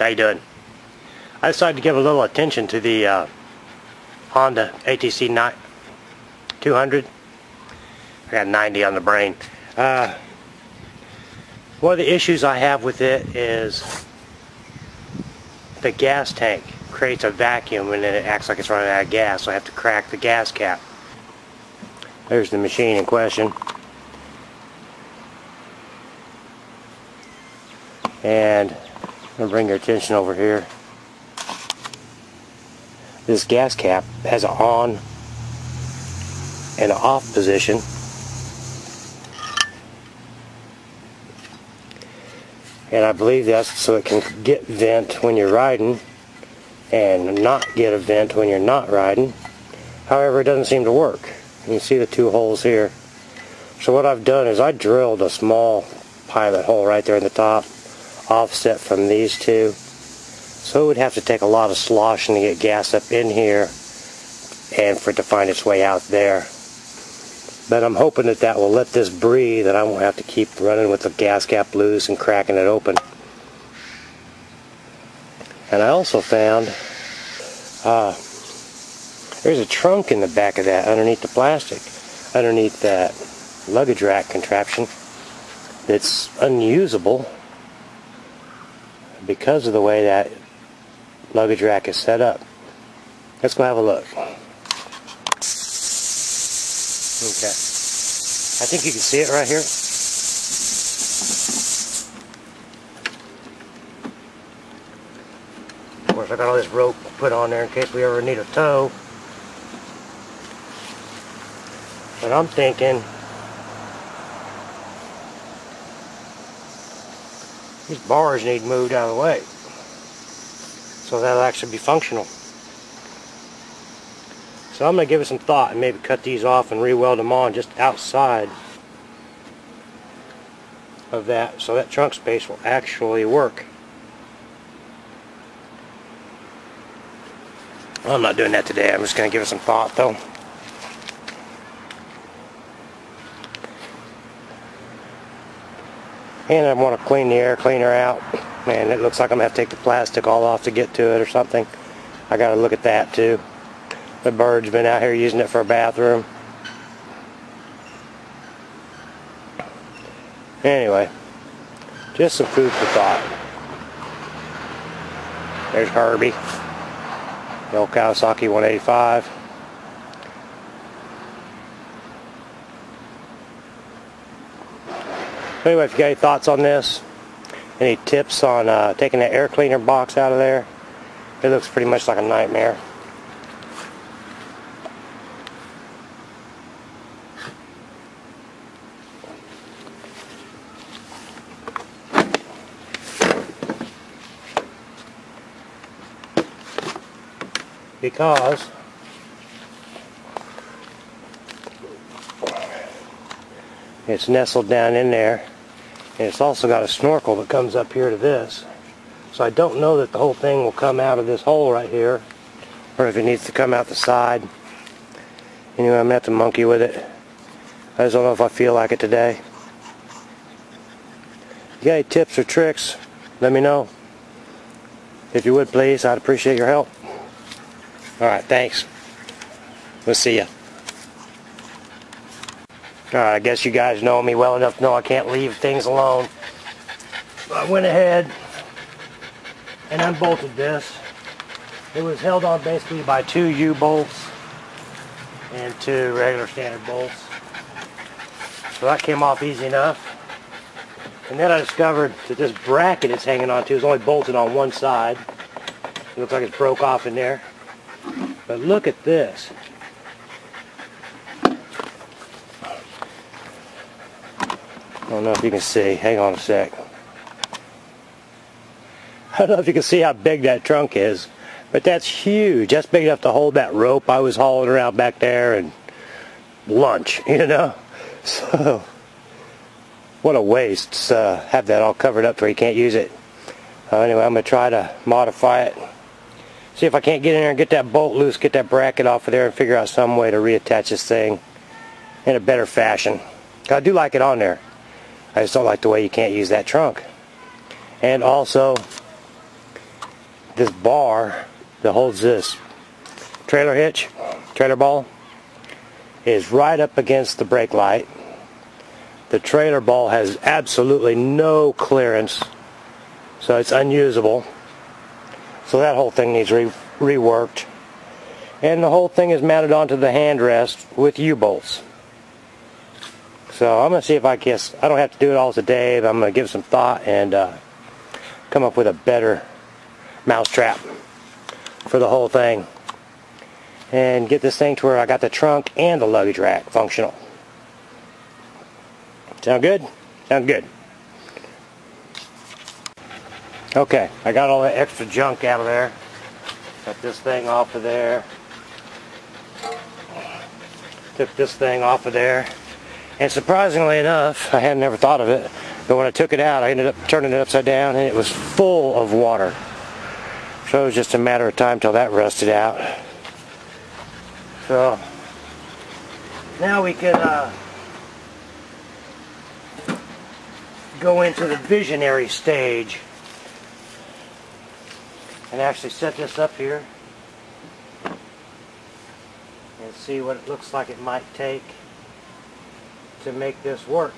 how you doing? I decided to give a little attention to the Honda ATC 200. I got 90 on the brain. One of the issues I have with it is the gas tank creates a vacuum and then it acts like it's running out of gas, so I have to crack the gas cap. There's the machine in question. And I'm going to bring your attention over here. This gas cap has an on and an off position. And I believe that's so it can get vent when you're riding and not get a vent when you're not riding. However, it doesn't seem to work. You can see the two holes here. So what I've done is I drilled a small pilot hole right there in the top, offset from these two. So it would have to take a lot of sloshing to get gas up in here and for it to find its way out there. But I'm hoping that that will let this breathe and I won't have to keep running with the gas cap loose and cracking it open. And I also found there's a trunk in the back of that underneath the plastic, underneath that luggage rack contraption that's unusable because of the way that luggage rack is set up. Let's go have a look. Okay. I think you can see it right here. Of course, I got all this rope put on there in case we ever need a tow. But I'm thinking these bars need moved out of the way so that'll actually be functional. So I'm going to give it some thought and maybe cut these off and re-weld them on just outside of that so that trunk space will actually work. I'm not doing that today. I'm just going to give it some thought though. And I want to clean the air cleaner out. Man, it looks like I'm going to have to take the plastic all off to get to it or something. I got to look at that too. The bird's been out here using it for a bathroom. Anyway, just some food for thought. There's Herbie, the old Kawasaki 185. Anyway, if you got any thoughts on this, any tips on taking that air cleaner box out of there, it looks pretty much like a nightmare. Because it's nestled down in there, and it's also got a snorkel that comes up here to this. So I don't know that the whole thing will come out of this hole right here, or if it needs to come out the side. Anyway, I'm going to have to monkey with it. I just don't know if I feel like it today. If you got any tips or tricks, let me know. If you would please, I'd appreciate your help. Alright, thanks. We'll see ya. Alright, I guess you guys know me well enough to know I can't leave things alone. I went ahead and unbolted this. It was held on basically by 2 U-bolts and 2 regular standard bolts. So that came off easy enough. And then I discovered that this bracket it's hanging on to is only bolted on one side. It looks like it's broke off in there. But look at this. I don't know if you can see. Hang on a sec. I don't know if you can see how big that trunk is, but that's huge. That's big enough to hold that rope I was hauling around back there and lunch, you know? So, what a waste to have that all covered up where you can't use it. Anyway, I'm going to try to modify it. See if I can't get in there and get that bolt loose, get that bracket off of there, and figure out some way to reattach this thing in a better fashion. I do like it on there. I just don't like the way you can't use that trunk. And also, this bar that holds this trailer ball, is right up against the brake light. The trailer ball has absolutely no clearance, so it's unusable. So that whole thing needs reworked. And the whole thing is mounted onto the handrest with U-bolts. So I'm going to see if I don't have to do it all today, but I'm going to give some thought and come up with a better mousetrap for the whole thing. And get this thing to where I got the trunk and the luggage rack functional. Sound good? Sound good. Okay, I got all that extra junk out of there. Got this thing off of there. Took this thing off of there. And surprisingly enough, I had never thought of it, but when I took it out, I ended up turning it upside down and it was full of water. So it was just a matter of time till that rusted out. So now we can go into the visionary stage and actually set this up here and see what it looks like it might take to make this work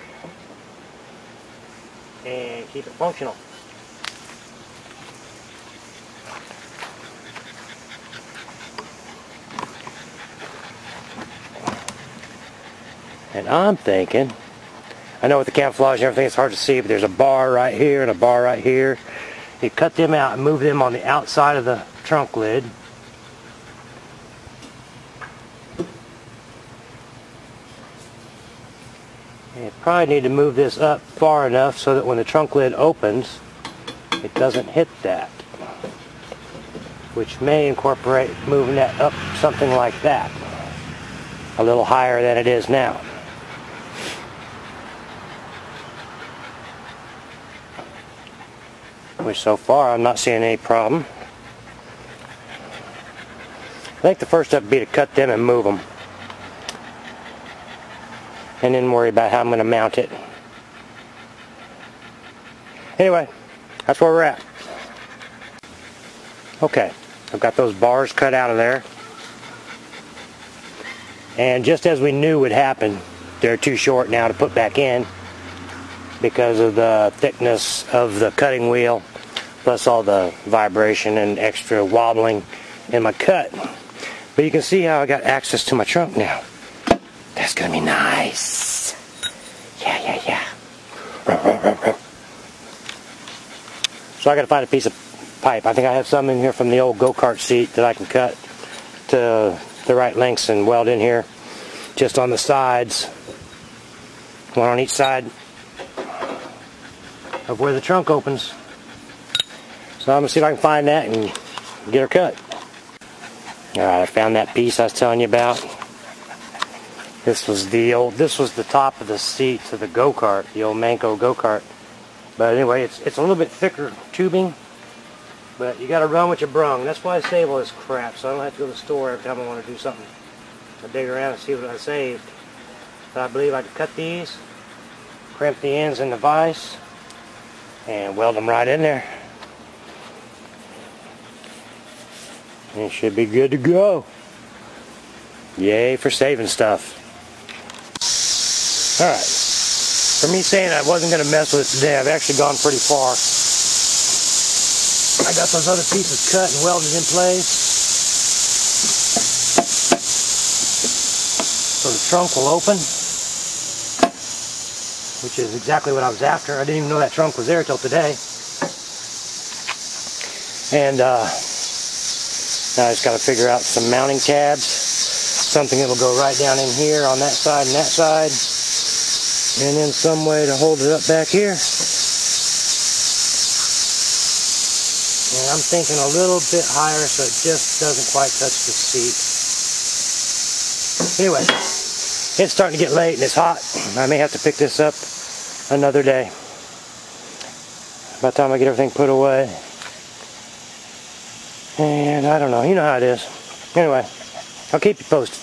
and keep it functional. And I'm thinking, I know with the camouflage and everything it's hard to see, but there's a bar right here and a bar right here. You cut them out and move them on the outside of the trunk lid. And you probably need to move this up far enough so that when the trunk lid opens, it doesn't hit that. Which may incorporate moving that up something like that. A little higher than it is now. Which so far I'm not seeing any problem. I think the first step would be to cut them and move them. And then worry about how I'm going to mount it. Anyway, that's where we're at. Okay, I've got those bars cut out of there. And just as we knew would happen, they're too short now to put back in because of the thickness of the cutting wheel, plus all the vibration and extra wobbling in my cut. But you can see how I got access to my trunk now. That's gonna be nice. Yeah. So I gotta find a piece of pipe. I think I have some in here from the old go-kart seat that I can cut to the right lengths and weld in here just on the sides, one on each side of where the trunk opens. So I'm gonna see if I can find that and get her cut. Alright, I found that piece I was telling you about. This was the top of the seat to the go-kart, the old Manco go-kart. But anyway, it's a little bit thicker tubing, but you gotta run what you brung. That's why I save all this crap, so I don't have to go to the store every time I want to do something. I dig around and see what I saved. But I believe I can cut these, crimp the ends in the vise, and weld them right in there. And it should be good to go. Yay for saving stuff. Alright. For me saying I wasn't going to mess with it today, I've actually gone pretty far. I got those other pieces cut and welded in place. So the trunk will open, which is exactly what I was after. I didn't even know that trunk was there till today. And now I just got to figure out some mounting tabs. Something that will go right down in here on that side and that side. And then some way to hold it up back here. And I'm thinking a little bit higher so it just doesn't quite touch the seat. Anyway, it's starting to get late and it's hot. I may have to pick this up another day. By the time I get everything put away. And I don't know, you know how it is. Anyway, I'll keep you posted.